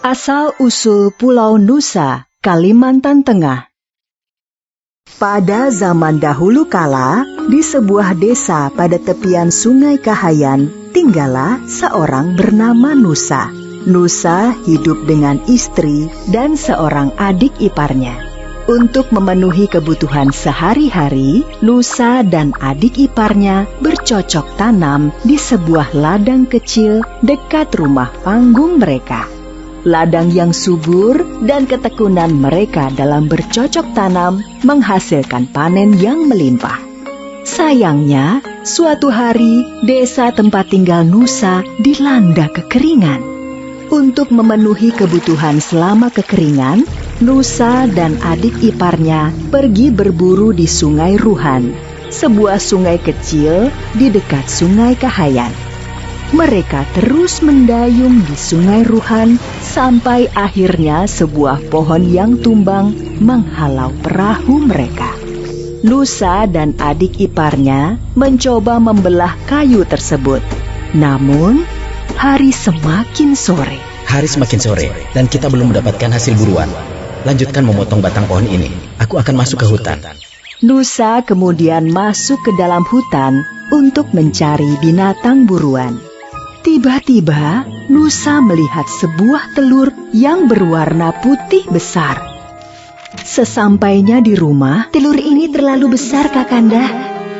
Asal-usul Pulau Nusa, Kalimantan Tengah. Pada zaman dahulu kala, di sebuah desa pada tepian Sungai Kahayan, tinggallah seorang bernama Nusa. Nusa hidup dengan istri dan seorang adik iparnya. Untuk memenuhi kebutuhan sehari-hari, Nusa dan adik iparnya bercocok tanam di sebuah ladang kecil dekat rumah panggung mereka. Ladang yang subur dan ketekunan mereka dalam bercocok tanam menghasilkan panen yang melimpah. Sayangnya, suatu hari desa tempat tinggal Nusa dilanda kekeringan. Untuk memenuhi kebutuhan selama kekeringan, Nusa dan adik iparnya pergi berburu di Sungai Ruhan, sebuah sungai kecil di dekat Sungai Kahayan. Mereka terus mendayung di Sungai Ruhan sampai akhirnya sebuah pohon yang tumbang menghalau perahu mereka. Nusa dan adik iparnya mencoba membelah kayu tersebut. Namun, hari semakin sore. Hari semakin sore dan kita belum mendapatkan hasil buruan. Lanjutkan memotong batang pohon ini. Aku akan masuk ke hutan. Nusa kemudian masuk ke dalam hutan untuk mencari binatang buruan. Tiba-tiba, Nusa melihat sebuah telur yang berwarna putih besar. Sesampainya di rumah, telur ini terlalu besar, Kakanda.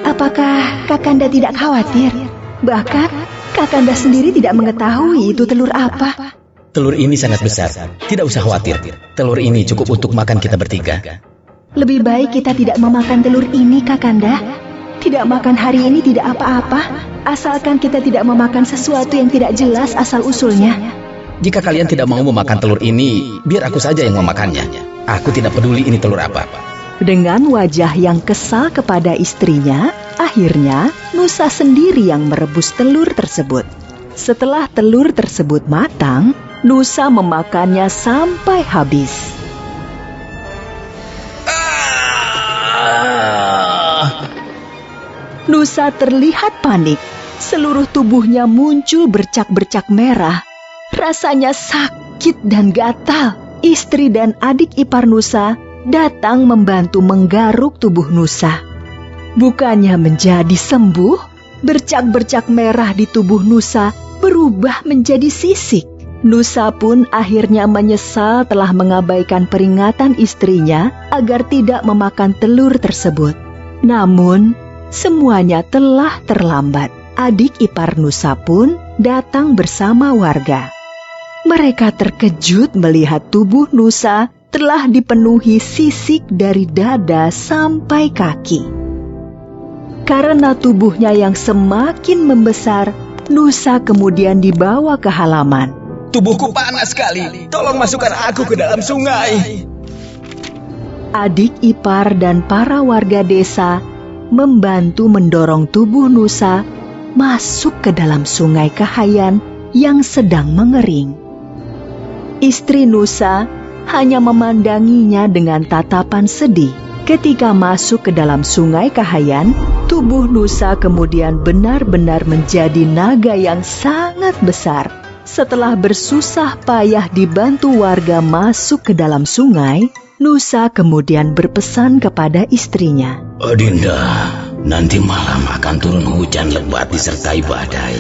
Apakah Kakanda tidak khawatir? Bahkan, Kakanda sendiri tidak mengetahui itu telur apa. Telur ini sangat besar. Tidak usah khawatir. Telur ini cukup untuk makan kita bertiga. Lebih baik kita tidak memakan telur ini, Kakanda. Tidak makan hari ini tidak apa-apa. Asalkan kita tidak memakan sesuatu yang tidak jelas asal-usulnya. Jika kalian tidak mau memakan telur ini, biar aku saja yang memakannya. Aku tidak peduli ini telur apa. Dengan wajah yang kesal kepada istrinya, akhirnya Nusa sendiri yang merebus telur tersebut. Setelah telur tersebut matang, Nusa memakannya sampai habis. Nusa terlihat panik. Seluruh tubuhnya muncul bercak-bercak merah. Rasanya sakit dan gatal. Istri dan adik ipar Nusa datang membantu menggaruk tubuh Nusa. Bukannya menjadi sembuh, bercak-bercak merah di tubuh Nusa berubah menjadi sisik. Nusa pun akhirnya menyesal telah mengabaikan peringatan istrinya agar tidak memakan telur tersebut. Namun, semuanya telah terlambat. Adik ipar Nusa pun datang bersama warga. Mereka terkejut melihat tubuh Nusa telah dipenuhi sisik dari dada sampai kaki. Karena tubuhnya yang semakin membesar, Nusa kemudian dibawa ke halaman. Tubuhku panas sekali. Tolong masukkan aku ke dalam sungai. Adik ipar dan para warga desa membantu mendorong tubuh Nusa masuk ke dalam Sungai Kahayan yang sedang mengering. Istri Nusa hanya memandanginya dengan tatapan sedih. Ketika masuk ke dalam Sungai Kahayan, tubuh Nusa kemudian benar-benar menjadi naga yang sangat besar. Setelah bersusah payah dibantu warga masuk ke dalam sungai, Nusa kemudian berpesan kepada istrinya. Adinda, nanti malam akan turun hujan lebat disertai badai.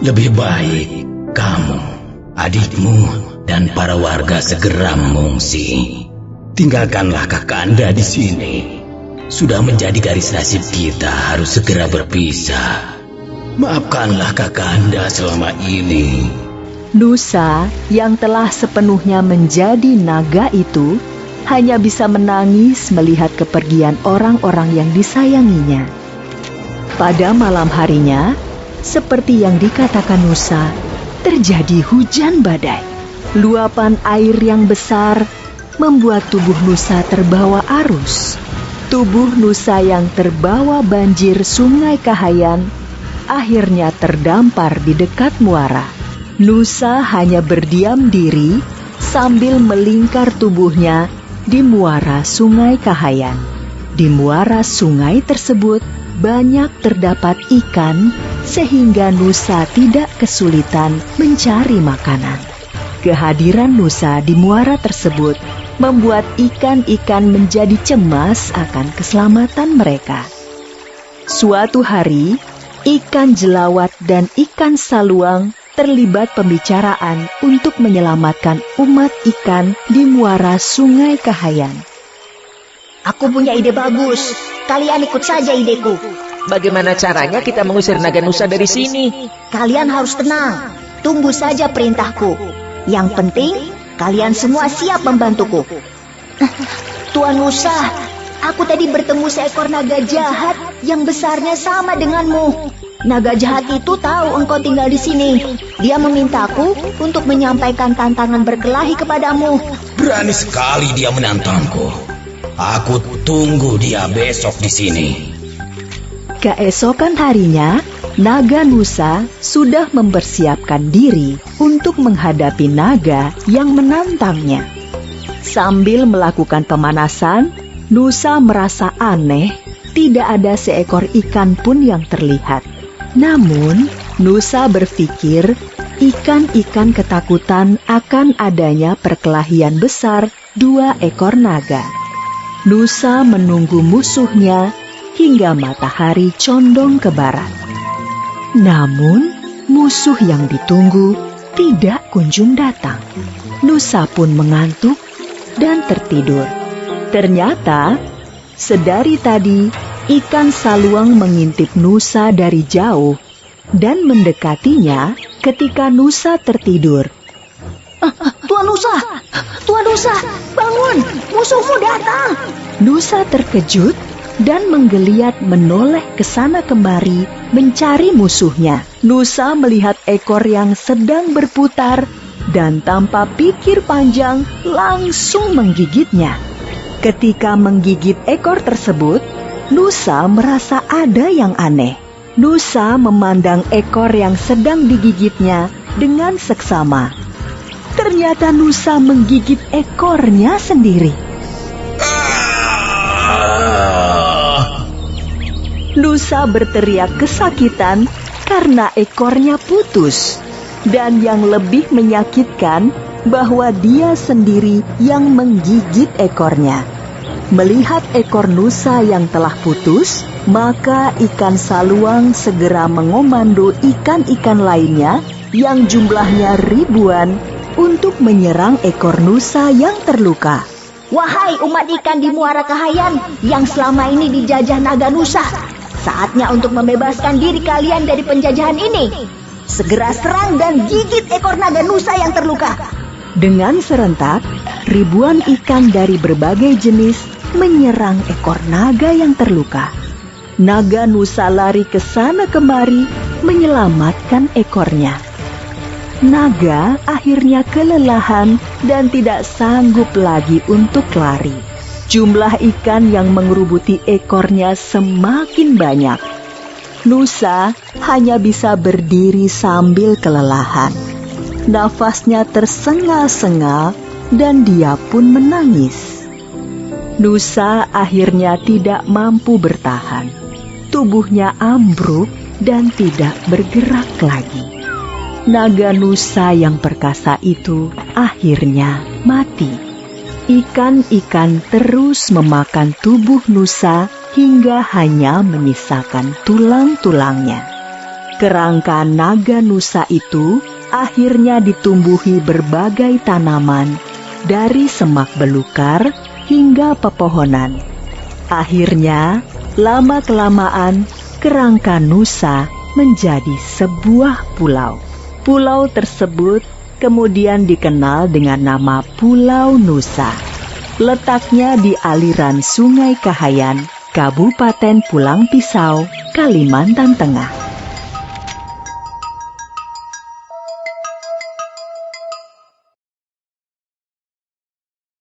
Lebih baik kamu, adikmu, dan para warga segera mengungsi. Tinggalkanlah Kakanda di sini. Sudah menjadi garis nasib kita harus segera berpisah. Maafkanlah Kakanda selama ini. Nusa yang telah sepenuhnya menjadi naga itu hanya bisa menangis melihat kepergian orang-orang yang disayanginya. Pada malam harinya, seperti yang dikatakan Nusa, terjadi hujan badai. Luapan air yang besar membuat tubuh Nusa terbawa arus. Tubuh Nusa yang terbawa banjir Sungai Kahayan akhirnya terdampar di dekat muara. Nusa hanya berdiam diri sambil melingkar tubuhnya di muara Sungai Kahayan. Di muara sungai tersebut banyak terdapat ikan sehingga Nusa tidak kesulitan mencari makanan. Kehadiran Nusa di muara tersebut membuat ikan-ikan menjadi cemas akan keselamatan mereka. Suatu hari, ikan jelawat dan ikan saluang terlibat pembicaraan untuk menyelamatkan umat ikan di muara Sungai Kahayan. Aku punya ide bagus. Kalian ikut saja ideku. Bagaimana caranya kita mengusir naga Nusa dari sini? Kalian harus tenang. Tunggu saja perintahku. Yang penting, kalian semua siap membantuku. Tuan Nusa, aku tadi bertemu seekor naga jahat yang besarnya sama denganmu. Naga jahat itu tahu engkau tinggal di sini. Dia memintaku untuk menyampaikan tantangan berkelahi kepadamu. Berani sekali dia menantangku. Aku tunggu dia besok di sini. Keesokan harinya, naga Nusa sudah mempersiapkan diri untuk menghadapi naga yang menantangnya. Sambil melakukan pemanasan, Nusa merasa aneh, tidak ada seekor ikan pun yang terlihat. Namun, Nusa berpikir ikan-ikan ketakutan akan adanya perkelahian besar 2 ekor naga. Nusa menunggu musuhnya hingga matahari condong ke barat. Namun, musuh yang ditunggu tidak kunjung datang. Nusa pun mengantuk dan tertidur. Ternyata, sedari tadi, ikan saluang mengintip Nusa dari jauh dan mendekatinya ketika Nusa tertidur. Tuan Nusa! Tuan Nusa, bangun! Musuhmu datang! Nusa terkejut dan menggeliat menoleh ke sana kemari mencari musuhnya. Nusa melihat ekor yang sedang berputar dan tanpa pikir panjang langsung menggigitnya. Ketika menggigit ekor tersebut, Nusa merasa ada yang aneh. Nusa memandang ekor yang sedang digigitnya dengan seksama. Ternyata Nusa menggigit ekornya sendiri. Nusa berteriak kesakitan karena ekornya putus. Dan yang lebih menyakitkan, bahwa dia sendiri yang menggigit ekornya. Melihat ekor Nusa yang telah putus, maka ikan saluang segera mengomando ikan-ikan lainnya yang jumlahnya ribuan untuk menyerang ekor Nusa yang terluka. Wahai umat ikan di Muara Kahayan yang selama ini dijajah naga Nusa, saatnya untuk membebaskan diri kalian dari penjajahan ini. Segera serang dan gigit ekor naga Nusa yang terluka. Dengan serentak, ribuan ikan dari berbagai jenis menyerang ekor naga yang terluka. Naga Nusa lari ke sana kemari menyelamatkan ekornya. Naga akhirnya kelelahan dan tidak sanggup lagi untuk lari. Jumlah ikan yang mengerubuti ekornya semakin banyak. Nusa hanya bisa berdiri sambil kelelahan. Nafasnya tersengal-sengal dan dia pun menangis. Nusa akhirnya tidak mampu bertahan. Tubuhnya ambruk dan tidak bergerak lagi. Naga Nusa yang perkasa itu akhirnya mati. Ikan-ikan terus memakan tubuh Nusa hingga hanya menyisakan tulang-tulangnya. Kerangka naga Nusa itu akhirnya ditumbuhi berbagai tanaman, dari semak belukar hingga pepohonan. Akhirnya, lama-kelamaan, kerangka Nusa menjadi sebuah pulau. Pulau tersebut kemudian dikenal dengan nama Pulau Nusa. Letaknya di aliran Sungai Kahayan, Kabupaten Pulang Pisau, Kalimantan Tengah.